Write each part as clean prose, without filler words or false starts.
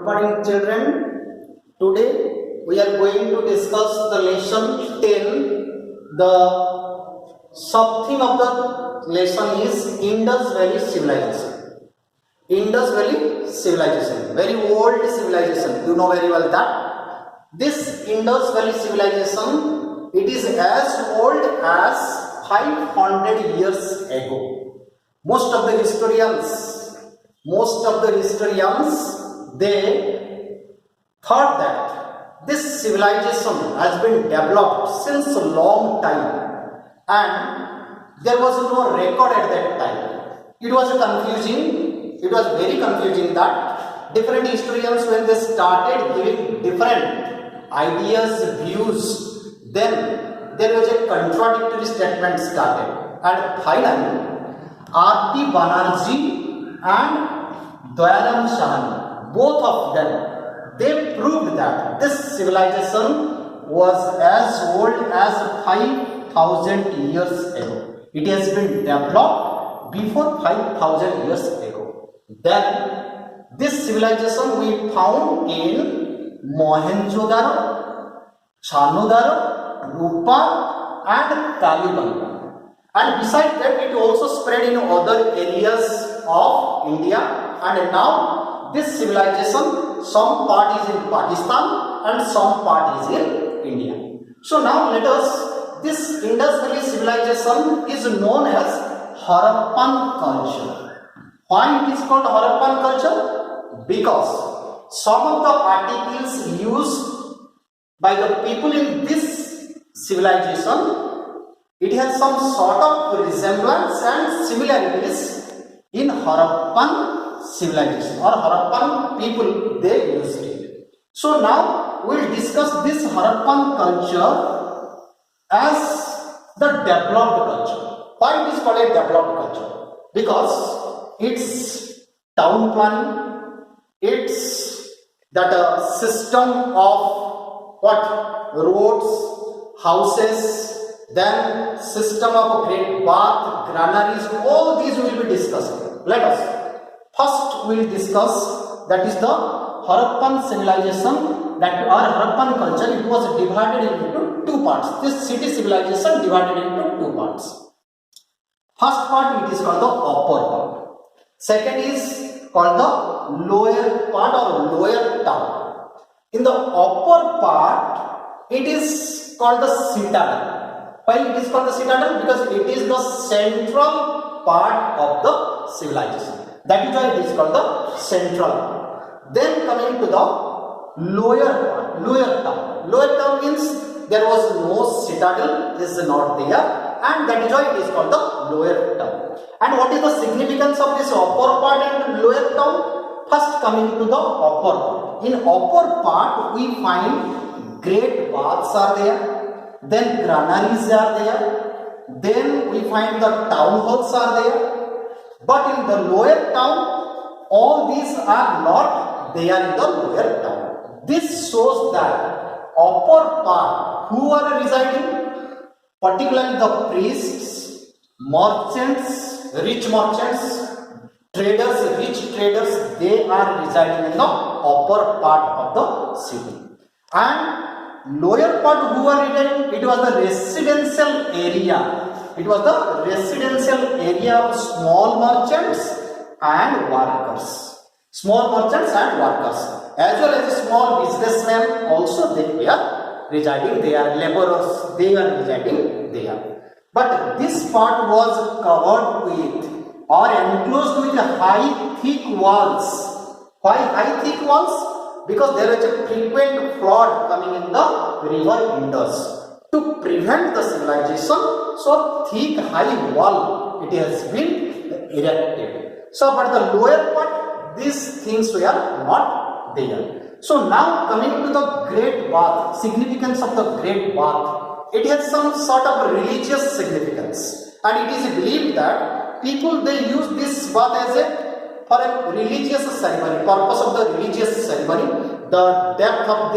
Good morning, children. Today we are going to discuss the lesson 10. The subtheme of the lesson is Indus Valley Civilization. Indus Valley Civilization, very old civilization. You know very well that this Indus Valley Civilization, it is as old as 500 years ago. Most of the historians, they thought that this civilization has been developed since a long time, and there was no record at that time. It was very confusing that different historians, when they started giving different ideas, views, then there was a contradictory statement started, and finally R.P. Banerjee and Dayaram Sahani, both of them, they proved that this civilization was as old as 5,000 years ago. It has been developed before 5,000 years ago. Then this civilization we found in Mohenjo-daro, Charno-daro, Rupa and Kaliban. And besides that, it also spread in other areas of India, and now this civilization, some part is in Pakistan and some part is in India. So now let us, this Indus Valley civilization is known as Harappan culture. Why it is called Harappan culture? Because some of the articles used by the people in this civilization, it has some sort of resemblance and similarities in Harappan civilization or Harappan people, they used it. So now we will discuss this Harappan culture as the developed culture. Why it is called a developed culture? Because it's town planning, it's that system of what? Roads, houses, then system of great bath, granaries, all these we will be discussing. Let us first we will discuss, that is the Harappan civilization, that our Harappan culture, it was divided into two parts. This city civilization divided into two parts. First part, it is called the upper part. Second is called the lower part or lower town. In the upper part, it is called the citadel. Why it is called the citadel? Because it is the central part of the civilization. That is why it is called the central part. Then coming to the lower part, lower town. Lower town means there was no citadel, is not there, and that is why it is called the lower town. And what is the significance of this upper part and lower town? First coming to the upper part. In upper part we find great baths are there, then granaries are there, then we find the town halls are there. But in the lower town, all these are not there in the lower town. This shows that upper part, who are residing? Particularly the priests, merchants, rich merchants, traders, rich traders, they are residing in the upper part of the city. And lower part, who are residing? It was the residential area. It was the residential area of small merchants and workers. Small merchants and workers, as well as small businessmen, also they were residing there. Laborers, they were residing there. But this part was covered with or enclosed with high thick walls. Why high thick walls? Because there is a frequent flood coming in the river Indus. To prevent the civilization, so thick high wall it has been erected. So but the lower part, these things were not there. So now coming to the Great Bath, significance of the Great Bath, it has some sort of religious significance, and it is believed that people, they use this bath as for a religious ceremony, purpose of the religious ceremony. The depth of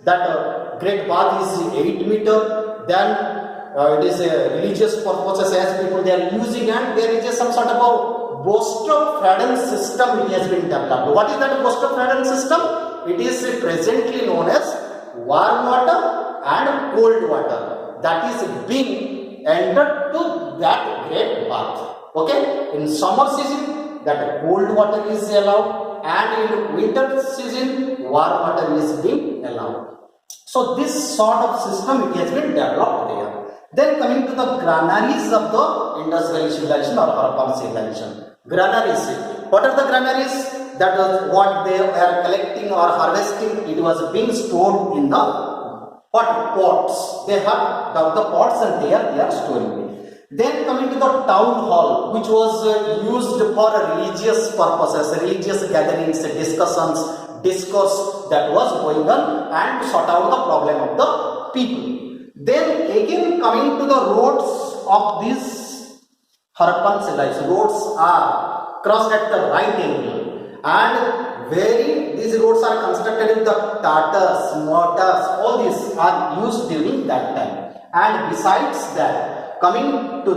that Great Bath is 8 meters. Then it is a religious purposes, as people they are using, and there is some sort of a Bostow-Fradon system it has been developed. What is that Bostow-Fradon system? It is presently known as warm water and cold water that is being entered to that great bath. Okay, in summer season that cold water is allowed, and in winter season warm water is being allowed. So this sort of system it has been developed there. Then coming to the granaries of the Indus Valley civilization or Harappan civilization. Granaries. What are the granaries? That was what they were collecting or harvesting. It was being stored in the pots. They have dug the pots and they are storing it. Then coming to the town hall, which was used for religious purposes, religious gatherings, discussions, discourse that was going on and to sort out the problem of the people. Then again coming to the roads of this Harappan civilization, roads are crossed at the right angle, and these roads are constructed with the Tatars, mortars, all these are used during that time. And besides that, coming to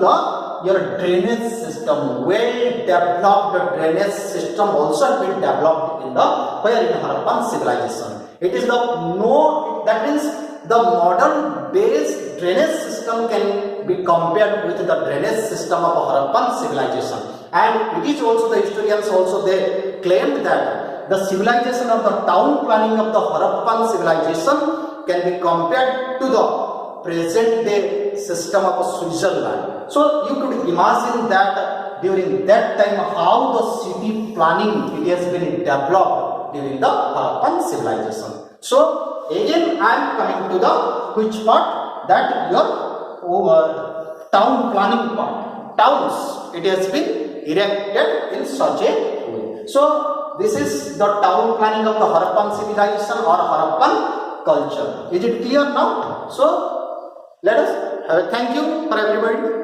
your drainage system, well developed drainage system also has been developed in Harappan civilization. It is that means the modern based drainage system can be compared with the drainage system of Harappan civilization. And it is also, the historians also they claimed that the civilization of the town planning of the Harappan civilization can be compared to the present day system of Switzerland. So you could imagine that during that time how the city planning it has been developed during the Harappan civilization. So again I am coming to the which part, that your town planning part. Towns it has been erected in such a way. So this is the town planning of the Harappan civilization or Harappan culture. Is it clear now? So let us have a thank you for everybody.